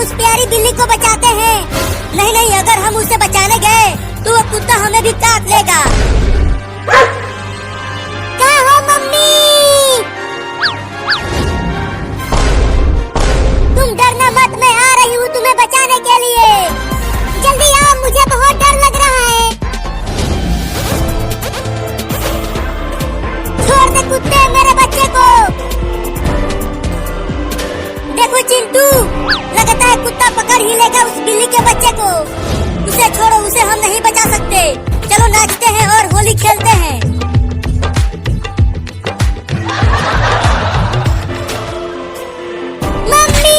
उस प्यारी बिल्ली को बचाते हैं। नहीं नहीं, अगर हम उसे बचाने गए तो वो कुत्ता हमें भी काट लेगा। कहाँ हो मम्मी? तुम डरना मत, मैं आ रही हूँ तुम्हें बचाने के लिए। जल्दी आओ, मुझे बहुत डर लग रहा है। छोड़ दे कुत्ते मेरे बच्चे को। देखो चिंटू, लगता है कुत्ता पकड़ ही लेगा उस बिल्ली के बच्चे को। उसे छोड़ो, उसे हम नहीं बचा सकते। चलो नाचते हैं और होली खेलते हैं। मम्मी!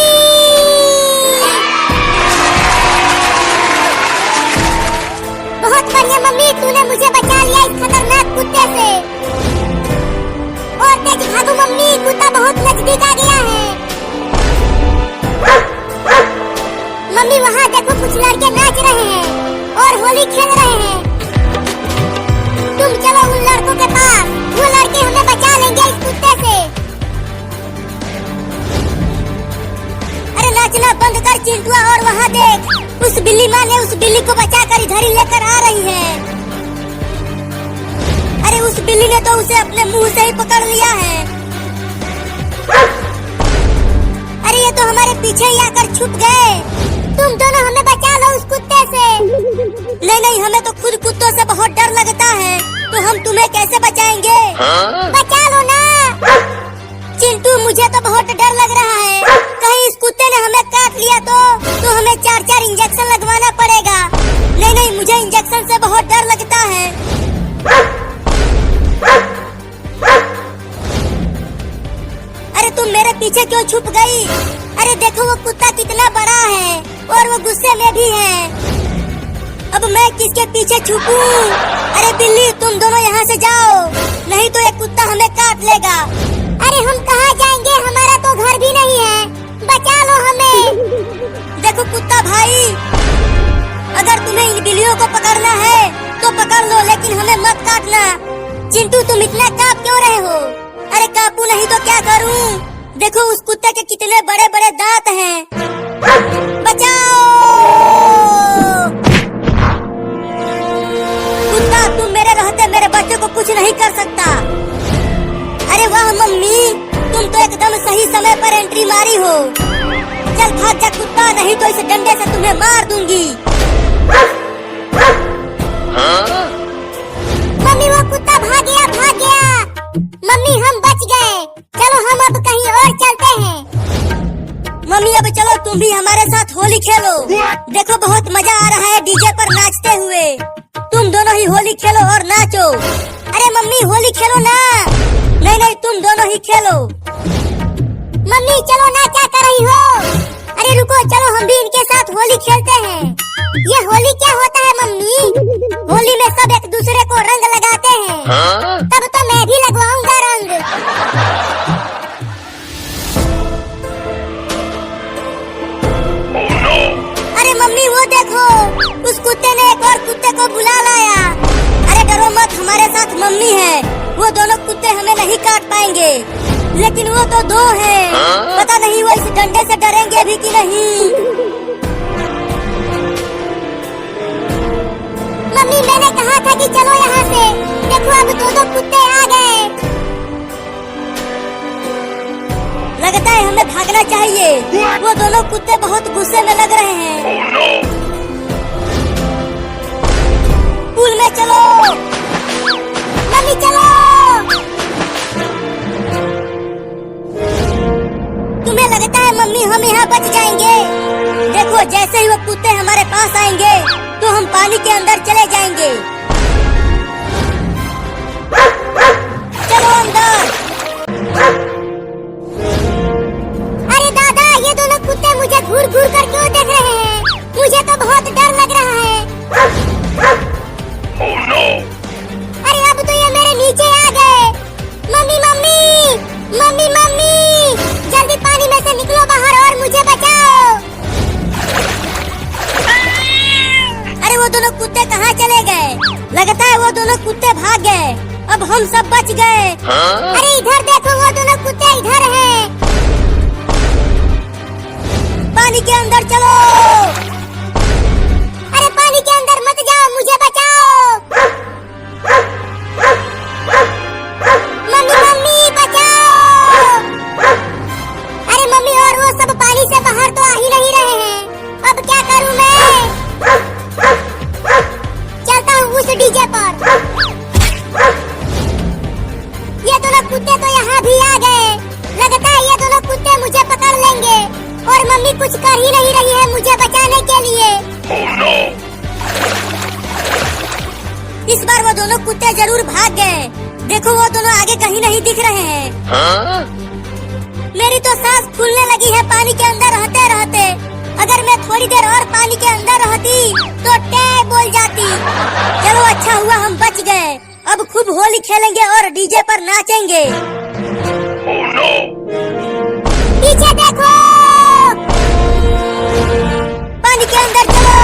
बहुत बढ़िया मम्मी, तूने मुझे बचा लिया इस खतरनाक कुत्ते से। और तेज भागो मम्मी, कुत्ता बहुत नजदीक आ गया है। मम्मी वहाँ देखो, कुछ लड़के नाच रहे हैं और होली खेल रहे हैं। तुम चलो उन लड़कों के पास, वो लड़के हमें बचा लेंगे इस कुत्ते से। अरे नाचना बंद कर चिंटुआ, और वहाँ देख, उस बिल्ली माँ ने उस बिल्ली को बचाकर इधर ही लेकर आ रही है। अरे उस बिल्ली ने तो उसे अपने मुंह से ही पकड़ लिया है। अरे ये तो हमारे पीछे ही आकर छुप गए। तुम दोनों हमें बचा लो उस कुत्ते से। नहीं नहीं, हमें तो खुद कुत्तों से बहुत डर लगता है, तो हम तुम्हें कैसे बचाएंगे? बचा लो ना। चिंटू, मुझे तो बहुत डर लग रहा है, कहीं इस कुत्ते ने हमें काट लिया तो हमें 4-4 इंजेक्शन लगवाना पड़ेगा। नहीं नहीं, मुझे इंजेक्शन से बहुत डर लगता है। अरे तुम मेरे पीछे क्यों छुप गई? अरे देखो वो कुत्ता कितना बड़ा है और वो गुस्से में भी है। अब मैं किसके पीछे छुपूं? अरे बिल्ली, तुम दोनों यहाँ से जाओ, नहीं तो ये कुत्ता हमें काट लेगा। अरे हम कहाँ जाएंगे, हमारा तो घर भी नहीं है, बचा लो हमें। देखो कुत्ता भाई, अगर तुम्हें इन बिल्लियों को पकड़ना है तो पकड़ लो, लेकिन हमें मत काटना। चिंटू, तुम इतना कांप क्यों रहे हो? अरे कांपू नहीं तो क्या करूं? देखो उस कुत्ते के कितने बड़े बड़े दांत हैं। बचाओ! कुत्ता, तुम मेरे रहते मेरे बच्चे को कुछ नहीं कर सकता। अरे वाह मम्मी, तुम तो एकदम सही समय पर एंट्री मारी हो। चल भाग जा कुत्ता, नहीं तो इस डंडे से तुम्हें मार दूंगी। मम्मी, वो कुत्ता भाग गया, भाग गया। मम्मी, हम बच गए। चलो हम अब कहीं और चलते हैं। मम्मी, अब चलो तुम भी हमारे साथ होली खेलो। देखो बहुत मजा आ रहा है डीजे पर नाचते हुए। तुम दोनों ही होली खेलो और नाचो। अरे मम्मी, होली खेलो ना। नहीं नहीं, तुम दोनों ही खेलो। मम्मी चलो ना, क्या कर रही हो? अरे रुको, चलो हम भी इनके साथ होली खेलते हैं। ये होली क्या होता है मम्मी? होली में सब एक दूसरे को रंग लगाते हैं। तब तो मैं भी लगवाऊंगा रंग। अरे मम्मी वो देखो, उस कुत्ते ने एक और कुत्ते को बुला लाया। अरे डरो मत, हमारे साथ मम्मी है। वो दोनों कुत्ते हमें नहीं काट पाएंगे, लेकिन वो तो 2 हैं। पता नहीं वो इस डंडे से डरेंगे भी कि नहीं। मम्मी, मैंने कहा था कि चलो यहाँ से। देखो अब 2 कुत्ते आ गए। लगता है हमें भागना चाहिए, वो दोनों कुत्ते बहुत गुस्से में लग रहे हैं। पुल में चलो मम्मी, चलो। तुम्हें लगता है मम्मी हम यहाँ बच जाएंगे? देखो जैसे ही वो कुत्ते हमारे पास आएंगे तो हम पानी के अंदर चले जाएंगे। चलो अंदर। अरे दादा, ये दोनों कुत्ते मुझे घूर घूर कर क्यों देख रहे हैं? मुझे तो बहुत डर लग रहा है। Oh no! अरे अब तो ये मेरे नीचे आ गए। मम्मी मम्मी मम्मी मम्मी, जल्दी पानी में से निकलो बाहर और मुझे बचाओ। अरे वो दोनों कुत्ते कहाँ चले गए? लगता है वो दोनों कुत्ते भाग गए। अब हम सब बच गए। अरे इधर देखो, वो दोनों कुत्ते इधर हैं। पानी के अंदर चलो। अरे पानी के अंदर मत जाओ, मुझे बचाओ। मम्मी मम्मी बचाओ। अरे मम्मी और वो सब पानी से बाहर तो आ ही नहीं रहे हैं, अब क्या करूं मैं? चलता हूँ उस डीजे पर। ये दोनों कुत्ते तो यहाँ भी आ गए, लगता है ये दोनों कुत्ते मुझे पकड़ लेंगे और मम्मी कुछ कर ही नहीं रही है मुझे बचाने के लिए। Oh, no! इस बार वो दोनों कुत्ते जरूर भाग गए। देखो वो दोनों आगे कहीं नहीं दिख रहे हैं। Huh? मेरी तो सांस फूलने लगी है पानी के अंदर रहते रहते। अगर मैं थोड़ी देर और पानी के अंदर रहती तो टे बोल जाती। चलो अच्छा हुआ हम बच गए। अब खूब होली खेलेंगे और डीजे पर नाचेंगे। Oh, no! पीछे देखो, पानी के अंदर चलो।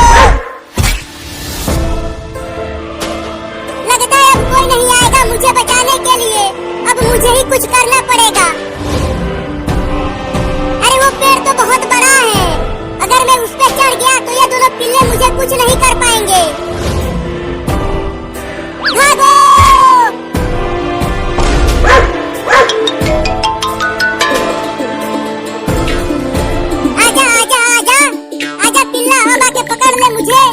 लगता है अब कोई नहीं आएगा मुझे बचाने के लिए, अब मुझे ही कुछ करना पड़ेगा। अरे वो पेड़ तो बहुत बड़ा है, अगर मैं उस पे चढ़ गया तो ये दोनों पिल्ले मुझे कुछ नहीं कर पाएंगे। भागो! आजा आजा आजा आजा पिल्ला, अब आके पकड़ ले मुझे।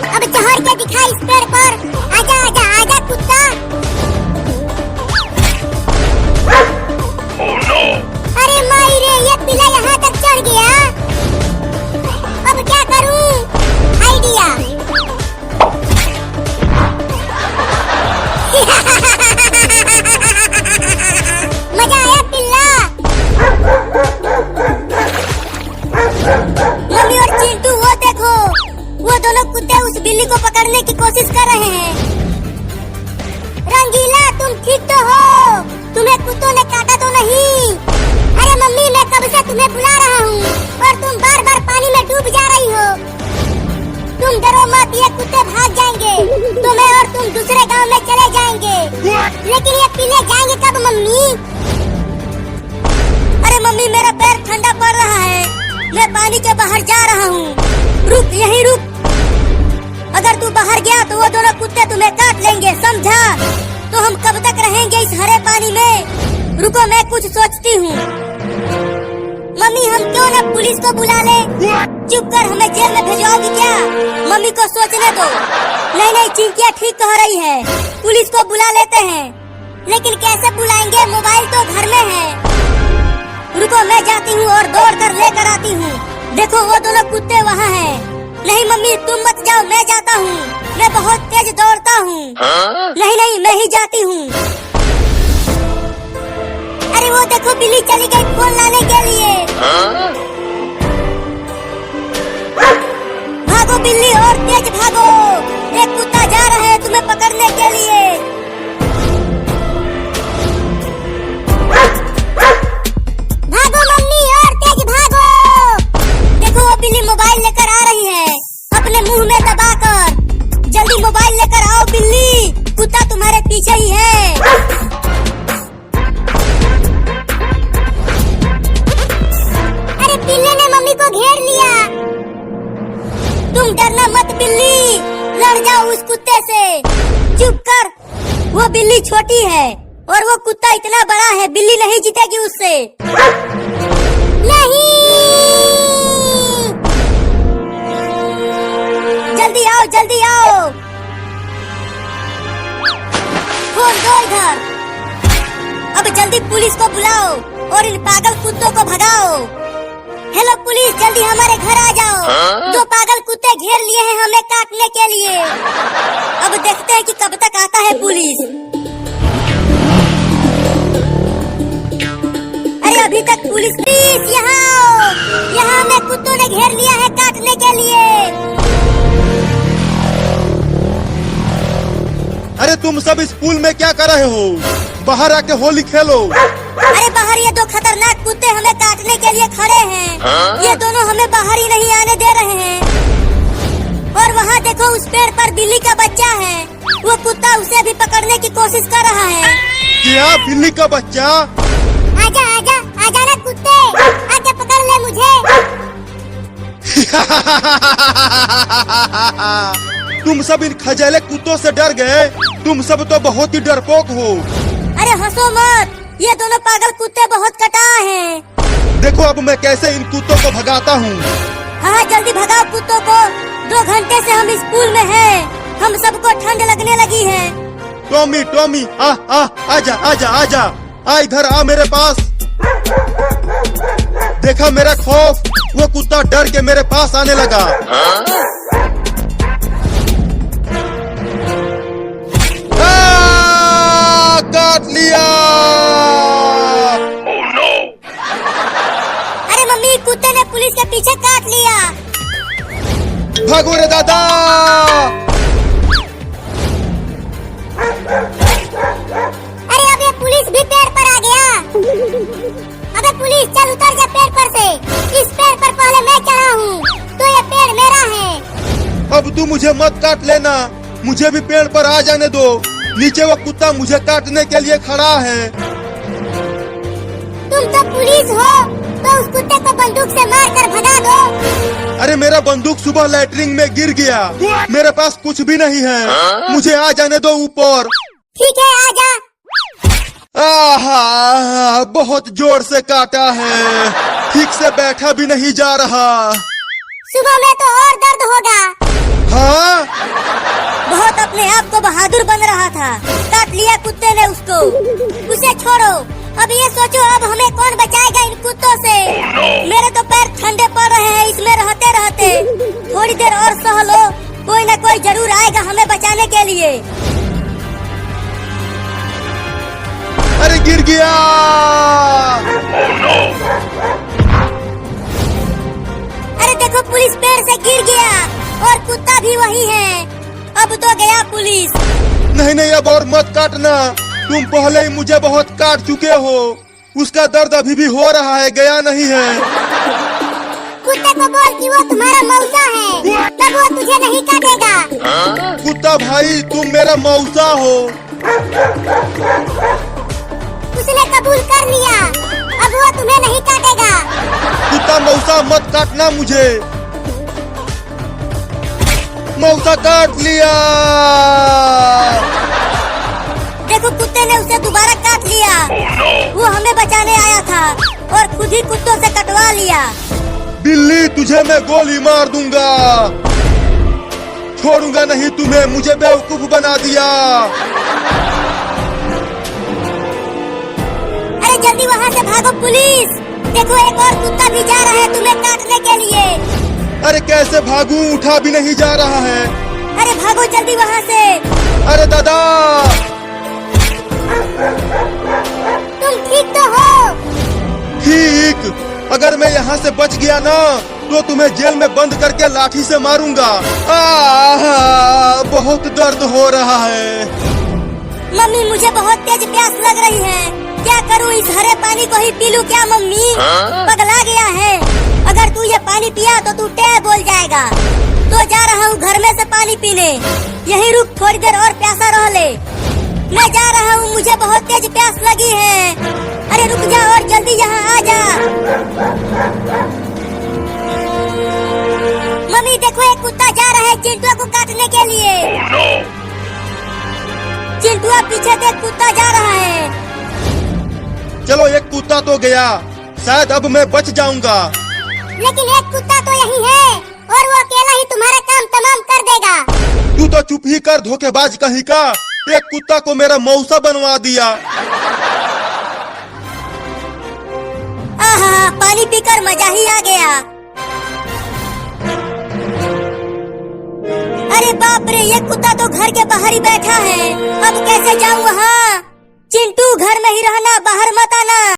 अब चढ़ के दिखा इस पेड़ पर। आजा आजा आजा कुत्ता। Oh, no! अरे माई रे, ये पिल्ला यहाँ तक चढ़ गया, अब क्या करूं? आइडिया। मजा आया पिल्ला। मम्मी और चिंटू वो देखो, वो दोनों कुत्ते उस बिल्ली को पकड़ने की कोशिश कर रहे हैं। रंगीला तुम ठीक तो हो? तुम्हें कुत्तों ने काटा तो नहीं? अरे मम्मी मैं कब से तुम्हें बुला रहा हूँ और तुम बार बार पानी में डूब जा रही हो। तुम डरो मत, ये कुत्ते भाग जाएंगे, तुम्हें और तुम दूसरे गांव में चले जाएंगे। लेकिन ये पिल्ले जाएंगे कब मम्मी? अरे मम्मी मेरा पैर ठंडा पड़ रहा है, मैं पानी के बाहर जा रहा हूँ। रुक, यहीं रुक। अगर तू बाहर गया तो वो दोनों कुत्ते तुम्हें काट लेंगे, समझा? तो हम कब तक रहेंगे इस हरे पानी में? रुको मैं कुछ सोचती हूँ। मम्मी हम क्यों ना पुलिस को बुला ले? चुप कर, हमें जेल में भेजवाओगी क्या? मम्मी को सोचने दो। नहीं नहीं, चिंकिया ठीक कह रही है, पुलिस को बुला लेते हैं। लेकिन कैसे बुलाएंगे, मोबाइल तो घर में है। रुको मैं जाती हूँ और दौड़ कर लेकर आती हूँ। देखो वो दोनों कुत्ते वहाँ हैं। नहीं मम्मी तुम मत जाओ, मैं जाता हूँ, मैं बहुत तेज दौड़ता हूँ। Huh? नहीं नहीं मैं ही जाती हूँ। अरे वो देखो बिल्ली चली गई फोन लाने के लिए। Huh? भागो बिल्ली और तेज भागो, एक कुत्ता जा रहा है तुम्हें पकड़ने के लिए। भागो मम्मी और तेज भागो। देखो वो बिल्ली मोबाइल लेकर आ रही है, अपने मुंह में दबाकर। जल्दी मोबाइल लेकर आओ बिल्ली, कुत्ता तुम्हारे पीछे ही है। अरे बिल्ली ने मम्मी को घेर लिया। तुम डरना मत बिल्ली, लड़ जाओ उस कुत्ते से। चुप कर, वो बिल्ली छोटी है और वो कुत्ता इतना बड़ा है, बिल्ली नहीं जीतेगी उससे। नहीं, जल्दी आओ जल्दी आओ, फोन दो इधर। अब जल्दी पुलिस को बुलाओ और इन पागल कुत्तों को भगाओ। हेलो पुलिस, जल्दी हमारे घर आ जाओ। हाँ? दो पागल कुत्ते घेर लिए हैं हमें काटने के लिए। अब देखते हैं कि कब तक आता है पुलिस। अरे अभी तक पुलिस, प्लीज यहाँ आओ, यहाँ हमें कुत्तों ने घेर लिया है काटने के लिए। अरे तुम सब इस पूल में क्या कर रहे हो? बाहर आके होली खेलो। अरे बाहर ये दो खतरनाक कुत्ते हमें काटने के लिए खड़े हैं। हाँ? ये दोनों हमें बाहर ही नहीं आने दे रहे हैं। और वहाँ देखो उस पेड़ पर बिल्ली का बच्चा है, वो कुत्ता उसे भी पकड़ने की कोशिश कर रहा है। क्या बिल्ली का बच्चा? आजा आजा आजा ना कुत्ते, आके पकड़ ले मुझे। तुम सब इन खजेले कुत्तों से डर गए। तुम सब तो बहुत ही डरपोक हो। अरे हंसो मत, ये दोनों पागल कुत्ते बहुत कटा हैं। देखो अब मैं कैसे इन कुत्तों को भगाता हूँ। हाँ जल्दी भगाओ कुत्तों को। 2 घंटे से हम स्कूल में हैं। हम सबको ठंड लगने लगी है। टॉमी टॉमी आजा आजा आजा, आ इधर आ मेरे पास। देखा मेरा खौफ, वो कुत्ता डर के मेरे पास आने लगा। काट लिया। Oh no! अरे मम्मी, कुत्ते ने पुलिस के पीछे काट लिया। भागो रे दादा। अरे अब ये पुलिस भी पेड़ पर आ गया। अबे पुलिस, चल उतर जा पेड़ पर से। इस पेड़ पर पहले मैं चढ़ा हूँ, तो ये पेड़ मेरा है। अब तू मुझे मत काट लेना, मुझे भी पेड़ पर आ जाने दो। नीचे वो कुत्ता मुझे काटने के लिए खड़ा है। तुम तो पुलिस हो, तो उस कुत्ते को बंदूक से मार कर भगा दो। अरे मेरा बंदूक सुबह लैट्रिन में गिर गया। मेरे पास कुछ भी नहीं है, मुझे आ जाने दो ऊपर। ठीक है, आजा। आहा, बहुत जोर से काटा है, ठीक से बैठा भी नहीं जा रहा। सुबह में तो और दर्द होगा। हाँ, बहुत अपने आप को बहादुर बन रहा था, काट लिया कुत्ते ने उसको। उसे छोड़ो, अब ये सोचो अब हमें कौन बचाएगा इन कुत्तों से। मेरे तो पैर ठंडे पड़ रहे हैं इसमें रहते रहते। थोड़ी देर और सह लो, कोई न कोई जरूर आएगा हमें बचाने के लिए। अरे गिर गया। Oh no! अरे देखो, पुलिस पेड़ से गिर गया और कुत्ता भी वही है। अब तो गया पुलिस। नहीं नहीं, अब और मत काटना, तुम पहले ही मुझे बहुत काट चुके हो। उसका दर्द अभी भी हो रहा है, गया नहीं है। कुत्ते को बोल कि वो तुम्हारा मौसा है, तब वो तुझे नहीं काटेगा। कुत्ता भाई, तुम मेरा मौसा हो। उसने कबूल कर लिया, अब वो तुम्हें नहीं काटेगा। कुत्ता मौसा, मत काटना मुझे। मौसा काट लिया। देखो, कुत्ते ने उसे दोबारा काट लिया। Oh no! वो हमें बचाने आया था और खुद ही कुत्तों से कटवा लिया। बिल्ली, तुझे मैं गोली मार दूंगा, छोड़ूंगा नहीं तुम्हें। मुझे बेवकूफ बना दिया। अरे जल्दी वहाँ से भागो पुलिस। देखो, एक और कुत्ता भी जा रहा है तुम्हें काटने के लिए। अरे कैसे भागूं, उठा भी नहीं जा रहा है। अरे भागो जल्दी वहाँ से। अरे दादा, तुम ठीक तो हो? ठीक, अगर मैं यहाँ से बच गया ना, तो तुम्हें जेल में बंद करके लाठी से मारूंगा। बहुत दर्द हो रहा है। मम्मी, मुझे बहुत तेज प्यास लग रही है। क्या करूँ, इस हरे पानी को ही पी लूं क्या मम्मी? पगला गया है। अगर तू ये पानी पिया तो तू टे बोल जाएगा। तो जा रहा हूँ घर में से पानी पीने। यहीं रुक, थोड़ी देर और प्यासा रह ले। मैं जा रहा हूँ, मुझे बहुत तेज प्यास लगी है। अरे रुक जा और जल्दी यहाँ आ जा। मम्मी देखो, एक कुत्ता जा रहा है चिंटुआ को काटने के लिए। Oh no! चिंटुआ पीछे देख, कुत्ता जा रहा है। चलो, एक कुत्ता तो गया, शायद अब मैं बच जाऊंगा। लेकिन एक कुत्ता तो यही है और वो अकेला ही तुम्हारा काम तमाम कर देगा। तू तो चुप ही कर, धोखेबाज कहीं का। एक कुत्ता को मेरा मौसा बनवा दिया। आहा, पानी पीकर मजा ही आ गया। अरे बाप रे, ये कुत्ता तो घर के बाहर ही बैठा है। अब कैसे जाऊँ वहाँ? चिंटू, घर में ही रहना, बाहर मत आना।